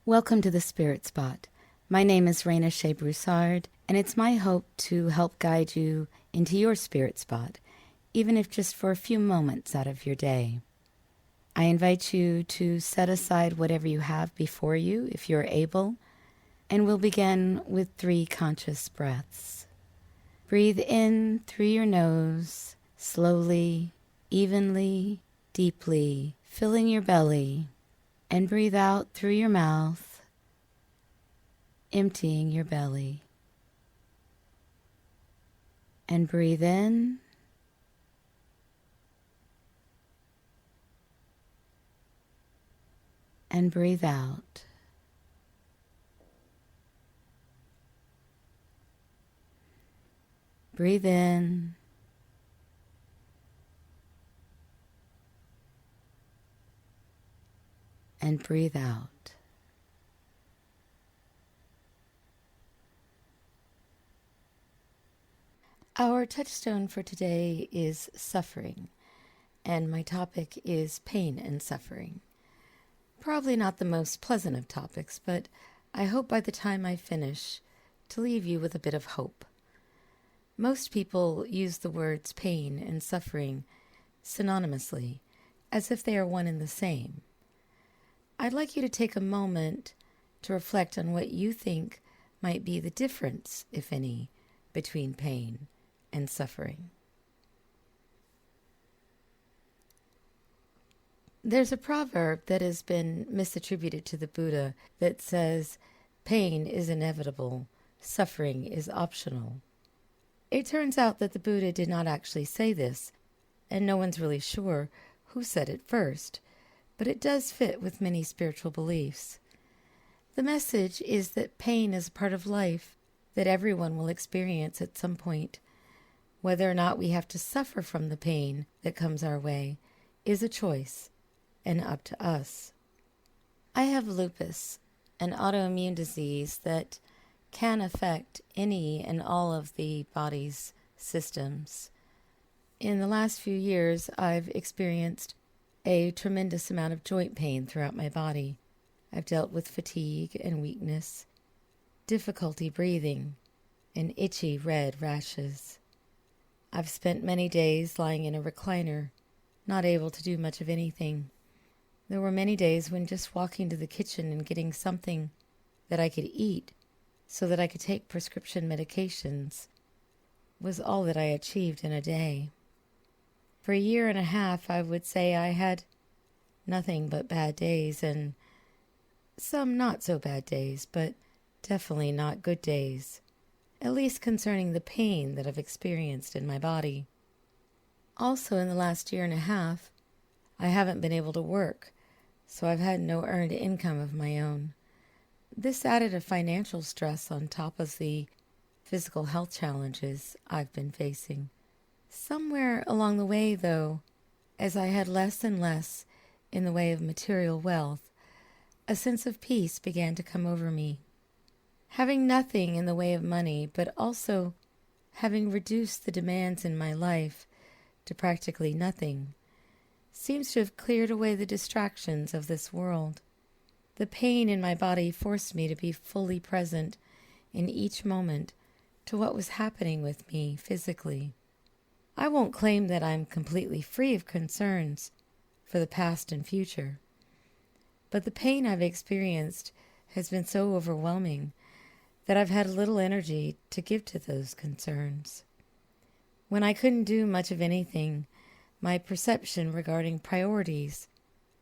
Welcome to the Spirit Spot. My name is Reina-Shay, and it's my hope to help guide you into your spirit spot, even if just for a few moments out of your day. I invite you to set aside whatever you have before you, if you're able, and we'll begin with 3 conscious breaths. Breathe in through your nose, slowly, evenly, deeply, filling your belly, and breathe out through your mouth, emptying your belly. And breathe in, and breathe out. Breathe in, and breathe out. Our touchstone for today is suffering, and my topic is pain and suffering. Probably not the most pleasant of topics, but I hope by the time I finish to leave you with a bit of hope. Most people use the words pain and suffering synonymously, as if they are one and the same. I'd like you to take a moment to reflect on what you think might be the difference, if any, between pain and suffering. There's a proverb that has been misattributed to the Buddha that says, pain is inevitable, suffering is optional. It turns out that the Buddha did not actually say this, and no one's really sure who said it first, but it does fit with many spiritual beliefs. The message is that pain is a part of life that everyone will experience at some point. Whether or not we have to suffer from the pain that comes our way is a choice, and up to us. I have lupus, an autoimmune disease that can affect any and all of the body's systems. In the last few years, I've experienced a tremendous amount of joint pain throughout my body. I've dealt with fatigue and weakness, difficulty breathing, and itchy red rashes. I've spent many days lying in a recliner, not able to do much of anything. There were many days when just walking to the kitchen and getting something that I could eat so that I could take prescription medications was all that I achieved in a day. For 1.5 years, I would say I had nothing but bad days and some not so bad days, but definitely not good days, at least concerning the pain that I've experienced in my body. Also, in the last 1.5 years, I haven't been able to work, so I've had no earned income of my own. This added a financial stress on top of the physical health challenges I've been facing. Somewhere along the way, though, as I had less and less in the way of material wealth, a sense of peace began to come over me. Having nothing in the way of money, but also having reduced the demands in my life to practically nothing, seems to have cleared away the distractions of this world. The pain in my body forced me to be fully present in each moment to what was happening with me physically. I won't claim that I'm completely free of concerns for the past and future, but the pain I've experienced has been so overwhelming that I've had little energy to give to those concerns. When I couldn't do much of anything, my perception regarding priorities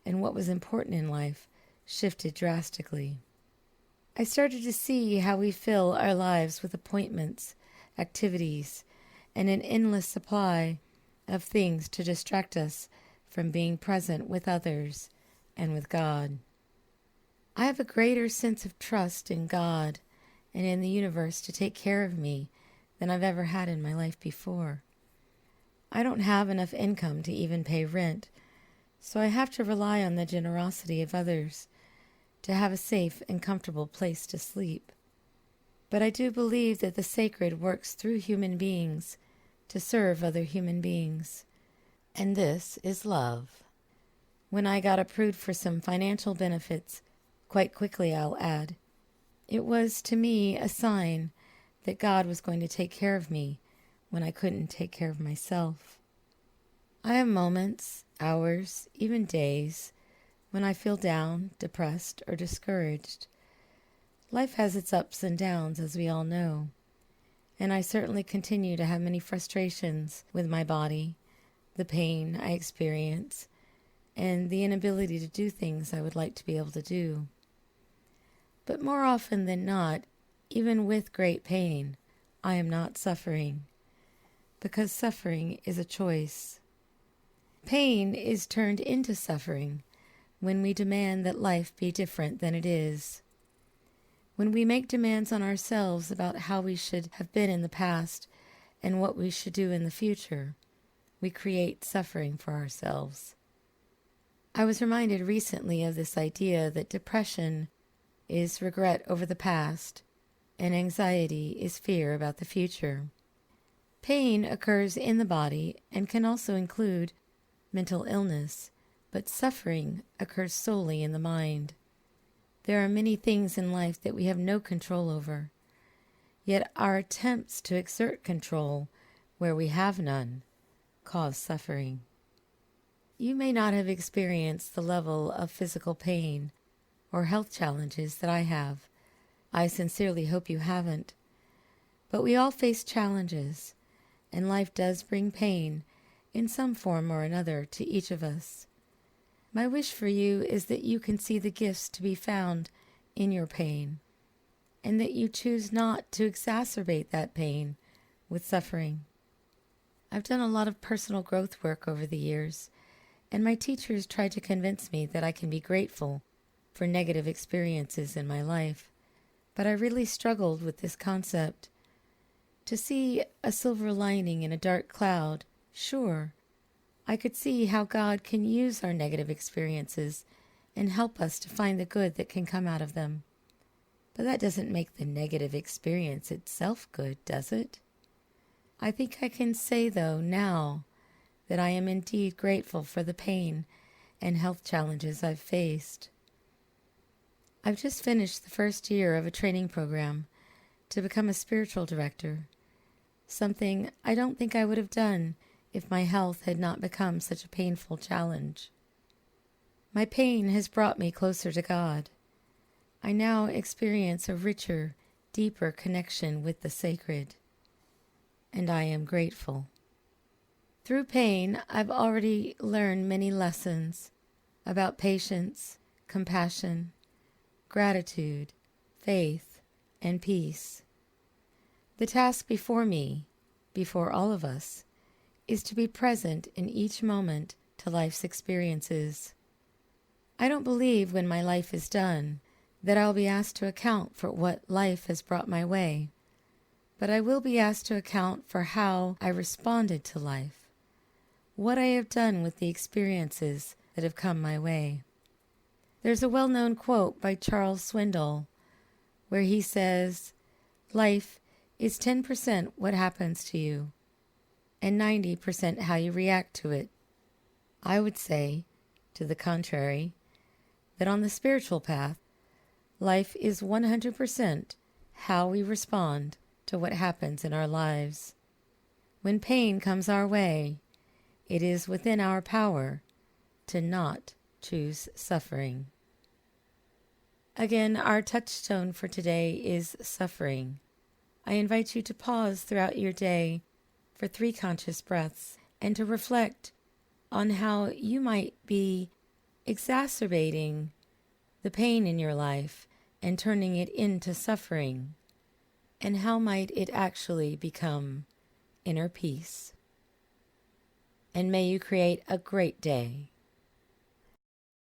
and what was important in life shifted drastically. I started to see how we fill our lives with appointments, activities, and an endless supply of things to distract us from being present with others and with God. I have a greater sense of trust in God and in the universe to take care of me than I've ever had in my life before. I don't have enough income to even pay rent, so I have to rely on the generosity of others to have a safe and comfortable place to sleep. But I do believe that the sacred works through human beings to serve other human beings, and this is love. When I got approved for some financial benefits Quite quickly, I'll add. It was to me a sign that God was going to take care of me when I couldn't take care of myself. I have moments, hours, even days when I feel down, depressed, or discouraged. Life has its ups and downs, as we all know, and I certainly continue to have many frustrations with my body, the pain I experience, and the inability to do things I would like to be able to do. But more often than not, even with great pain, I am not suffering, because suffering is a choice. Pain is turned into suffering when we demand that life be different than it is. When we make demands on ourselves about how we should have been in the past and what we should do in the future, we create suffering for ourselves. I was reminded recently of this idea that depression is regret over the past and anxiety is fear about the future. Pain occurs in the body and can also include mental illness, but suffering occurs solely in the mind. There are many things in life that we have no control over, yet our attempts to exert control where we have none cause suffering. You may not have experienced the level of physical pain or health challenges that I have. I sincerely hope you haven't. But we all face challenges, and life does bring pain in some form or another to each of us. My wish for you is that you can see the gifts to be found in your pain, and that you choose not to exacerbate that pain with suffering. I've done a lot of personal growth work over the years, and my teachers tried to convince me that I can be grateful for negative experiences in my life, but I really struggled with this concept. To see a silver lining in a dark cloud, sure, I could see how God can use our negative experiences and help us to find the good that can come out of them. But that doesn't make the negative experience itself good, does it? I think I can say, though, now, that I am indeed grateful for the pain and health challenges I've faced. I've just finished the first year of a training program to become a spiritual director, something I don't think I would have done if my health had not become such a painful challenge. My pain has brought me closer to God. I now experience a richer, deeper connection with the sacred, and I am grateful. Through pain, I've already learned many lessons about patience, compassion, gratitude, faith, and peace. The task before me, before all of us, is to be present in each moment to life's experiences. I don't believe when my life is done that I'll be asked to account for what life has brought my way, but I will be asked to account for how I responded to life, what I have done with the experiences that have come my way. There's a well-known quote by Charles Swindoll where he says, "Life is 10% what happens to you, and 90% how you react to it." I would say, to the contrary, that on the spiritual path, life is 100% how we respond to what happens in our lives. When pain comes our way, it is within our power to not choose suffering. Again, our touchstone for today is suffering. I invite you to pause throughout your day for 3 conscious breaths and to reflect on how you might be exacerbating the pain in your life and turning it into suffering, and how might it actually become inner peace. And may you create a great day.